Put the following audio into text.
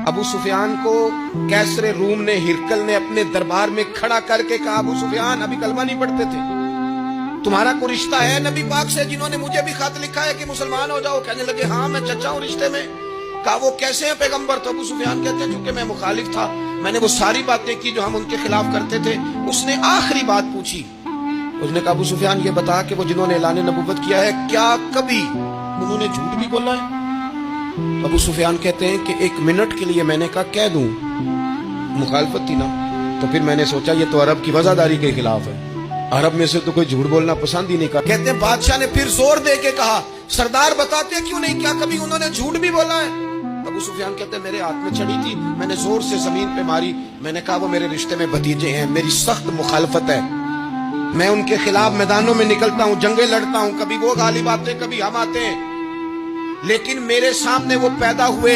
ابو سفیان کو کیسر روم نے، ہرکل نے اپنے دربار میں کھڑا کر کے کہا، ابو سفیان ابھی کلمہ نہیں پڑھتے تھے، تمہارا کوئی رشتہ ہے نبی پاک سے جنہوں نے مجھے بھی خط لکھا ہے کہ مسلمان ہو جاؤ؟ کہنے لگے ہاں میں چچا ہوں رشتے میں۔ کہا وہ کیسے ہیں پیغمبر؟ تو ابو سفیان کہتے ہیں چونکہ میں مخالف تھا، میں نے وہ ساری باتیں کی جو ہم ان کے خلاف کرتے تھے۔ اس نے آخری بات پوچھی، اس نے کہا ابو سفیان یہ بتا کہ وہ جنہوں نے اعلان نبوت کیا ہے کیا کبھی انہوں نے جھوٹ بھی بولا ہے؟ ابو سفیان کہتے ہیں کہ 1 منٹ کے لیے میں نے کہا کہہ دوں، مخالفت تھی نا، تو پھر میں نے سوچا یہ تو عرب کی وفاداری کے خلاف ہے، عرب میں سے تو کوئی جھوٹ بولنا پسند ہی نہیں کہا۔ کہتے ہیں بادشاہ نے پھر زور دے کے کہا سردار بتاتے کیوں نہیں، کیا کبھی انہوں نے جھوٹ بھی بولا ہے؟ ابو سفیان کہتے ہیں میرے ہاتھ میں چھڑی تھی، میں نے زور سے زمین پہ ماری، میں نے کہا وہ میرے رشتے میں بھتیجے ہیں، میری سخت مخالفت ہے، میں ان کے خلاف میدانوں میں نکلتا ہوں، جنگیں لڑتا ہوں، کبھی وہ غالب آتے کبھی ہم آتے ہیں، لیکن میرے سامنے وہ پیدا ہوئے